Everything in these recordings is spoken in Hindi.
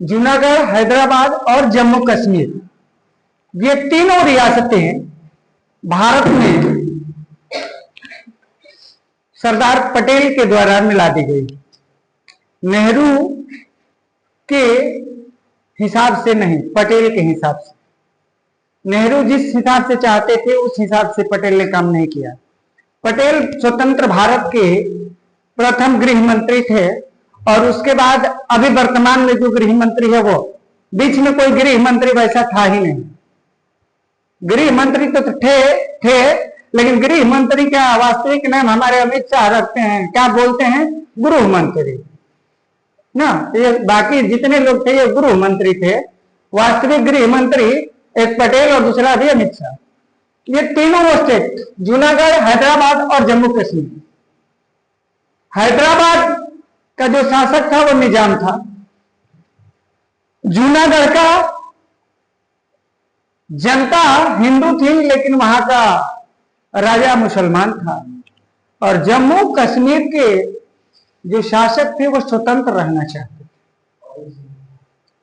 जूनागढ़, हैदराबाद और जम्मू कश्मीर, ये तीनों रियासतें भारत में सरदार पटेल के द्वारा मिला दी गई। नेहरू के हिसाब से नहीं, पटेल के हिसाब से। नेहरू जिस हिसाब से चाहते थे उस हिसाब से पटेल ने काम नहीं किया। पटेल स्वतंत्र भारत के प्रथम गृह मंत्री थे और उसके बाद अभी वर्तमान में जो गृह मंत्री है वो, बीच में कोई गृह मंत्री वैसा था ही नहीं। गृह मंत्री तो थे लेकिन गृह मंत्री का वास्तविक नाम हमारे अमित शाह रखते हैं, क्या बोलते हैं, गृह मंत्री ना। ये बाकी जितने लोग थे ये गृह मंत्री थे। वास्तविक गृह मंत्री एक पटेल और दूसरा भी अमित शाह। ये तीनों स्टेट, जूनागढ़, हैदराबाद और जम्मू कश्मीर। हैदराबाद का जो शासक था वो निजाम था। जूनागढ़ का जनता हिंदू थी लेकिन वहां का राजा मुसलमान था। और जम्मू कश्मीर के जो शासक थे वो स्वतंत्र रहना चाहते थे,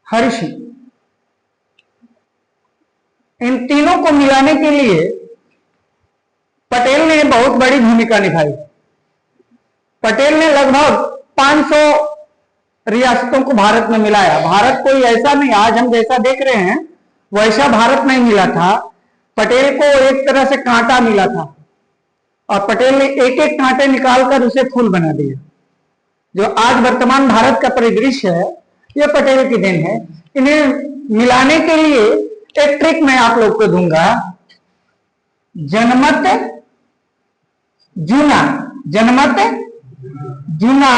हरि सिंह। इन तीनों को मिलाने के लिए पटेल ने बहुत बड़ी भूमिका निभाई। पटेल ने लगभग 500 रियासतों को भारत में मिलाया। भारत कोई ऐसा नहीं, आज हम जैसा देख रहे हैं वैसा भारत नहीं मिला था। पटेल को एक तरह से कांटा मिला था और पटेल ने एक एक कांटे निकालकर उसे फूल बना दिया। जो आज वर्तमान भारत का परिदृश्य है यह पटेल की देन है। इन्हें मिलाने के लिए एक ट्रिक मैं आप लोग को दूंगा। जनमत जूना, जनमत जूना,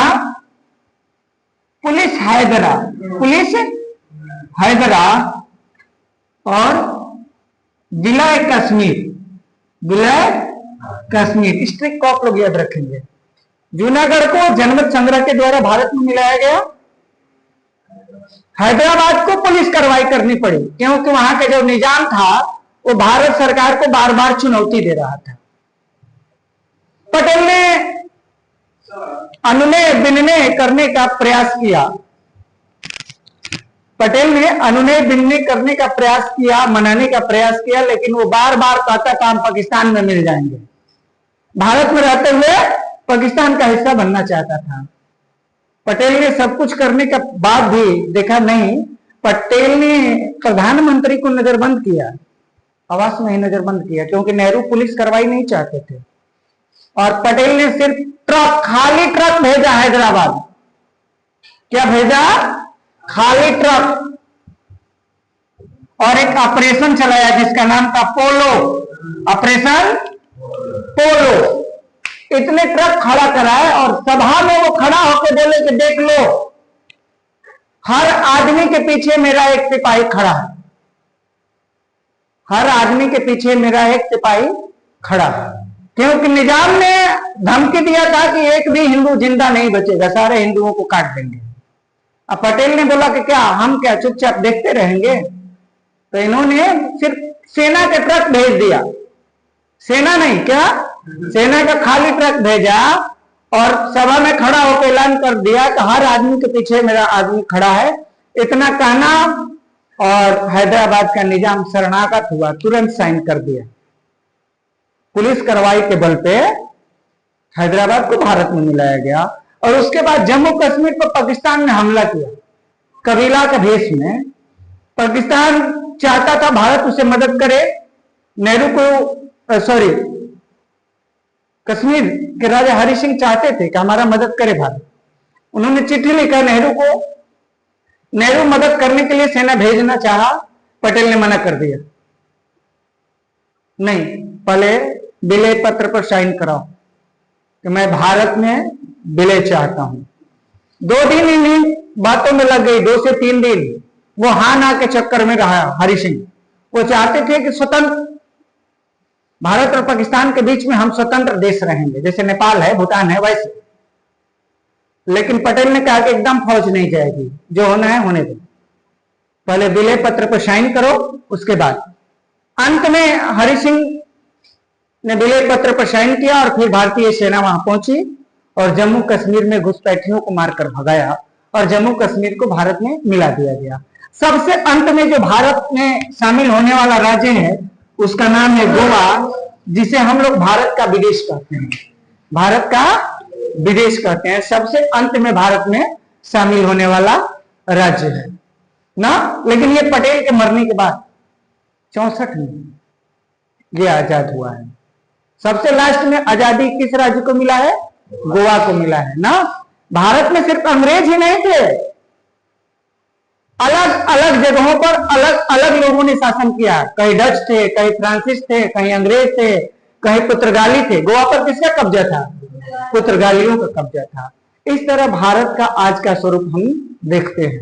पुलिस हैदरा, पुलिस हैदरा और विलय कश्मीर, विलय कश्मीर। इस ट्रिक को आप लोग याद रखेंगे। जूनागढ़ को जनमत संग्रह के द्वारा भारत में मिलाया गया। हैदराबाद को पुलिस कार्रवाई करनी पड़ी क्योंकि वहां का जो निजाम था वो भारत सरकार को बार बार चुनौती दे रहा था। पटेल ने अनुनय विनय करने का प्रयास किया। पटेल ने अनुनय विनय करने का प्रयास किया, मनाने का प्रयास किया, लेकिन वो बार बार कहता था हम पाकिस्तान में मिल जाएंगे। भारत में रहते हुए पाकिस्तान का हिस्सा बनना चाहता था। पटेल ने सब कुछ करने के बाद भी देखा नहीं। पटेल ने प्रधानमंत्री को नजरबंद किया, आवास में ही नजरबंद किया क्योंकि नेहरू पुलिस कार्रवाई नहीं चाहते थे। और पटेल ने सिर्फ ट्रक, खाली ट्रक भेजा हैदराबाद। क्या भेजा? खाली ट्रक। और एक ऑपरेशन चलाया जिसका नाम था पोलो, ऑपरेशन पोलो। इतने ट्रक खड़ा कराए और सभा में वो खड़ा होकर बोले कि देख लो, हर आदमी के पीछे मेरा एक सिपाही खड़ा है, हर आदमी के पीछे मेरा एक सिपाही खड़ा है। क्योंकि निजाम ने धमकी दिया था कि एक भी हिंदू जिंदा नहीं बचेगा, सारे हिंदुओं को काट देंगे। अब पटेल ने बोला कि क्या हम क्या चुपचाप देखते रहेंगे? तो इन्होंने सिर्फ सेना के ट्रक भेज दिया। सेना नहीं, क्या सेना का खाली ट्रक भेजा और सभा में खड़ा होकर ऐलान कर दिया कि हर आदमी के पीछे मेरा आदमी खड़ा है। इतना कहना और हैदराबाद का निजाम शरणागत हुआ, तुरंत साइन कर दिया। पुलिस कार्रवाई के बल पे हैदराबाद को भारत में मिलाया गया। और उसके बाद जम्मू कश्मीर पर पाकिस्तान ने हमला किया कबीला के भेष में। पाकिस्तान चाहता था भारत उसे मदद करे। नेहरू को कश्मीर के राजा हरि सिंह चाहते थे कि हमारा मदद करे भारत। उन्होंने चिट्ठी लिखा नेहरू को। नेहरू मदद करने के लिए सेना भेजना चाहा, पटेल ने मना कर दिया। नहीं, पहले विलय पत्र पर साइन कराओ कि मैं भारत में विलय चाहता हूं। 2 दिन इन बातों में लग गई, 2 से 3 दिन वो हाँ ना के चक्कर में रहा हरि सिंह। वो चाहते थे कि स्वतंत्र भारत और पाकिस्तान के बीच में हम स्वतंत्र देश रहेंगे, जैसे नेपाल है, भूटान है, वैसे। लेकिन पटेल ने कहा कि एकदम फौज नहीं जाएगी, जो होना है होने दो, पहले विलय पत्र पर साइन करो, उसके बाद। अंत में हरि सिंह ने विलय पत्र पर साइन किया और फिर भारतीय सेना वहां पहुंची और जम्मू कश्मीर में घुसपैठियों को मारकर भगाया और जम्मू कश्मीर को भारत में मिला दिया गया। सबसे अंत में जो भारत में शामिल होने वाला राज्य है उसका नाम है गोवा, जिसे हम लोग भारत का विदेश कहते हैं। भारत का विदेश कहते हैं, सबसे अंत में भारत में शामिल होने वाला राज्य है ना। लेकिन ये पटेल के मरने के बाद 64 में ये आजाद हुआ है। सबसे लास्ट में आजादी किस राज्य को मिला है? गोवा को मिला है ना। भारत में सिर्फ अंग्रेज ही नहीं थे, अलग अलग जगहों पर अलग अलग लोगों ने शासन किया। कहीं डच थे, कहीं फ्रांसीस थे, कहीं अंग्रेज थे, कहीं पुर्तगाली थे। गोवा पर किसका कब्जा था? पुर्तगालियों का कब्जा था। इस तरह भारत का आज का स्वरूप हम देखते हैं।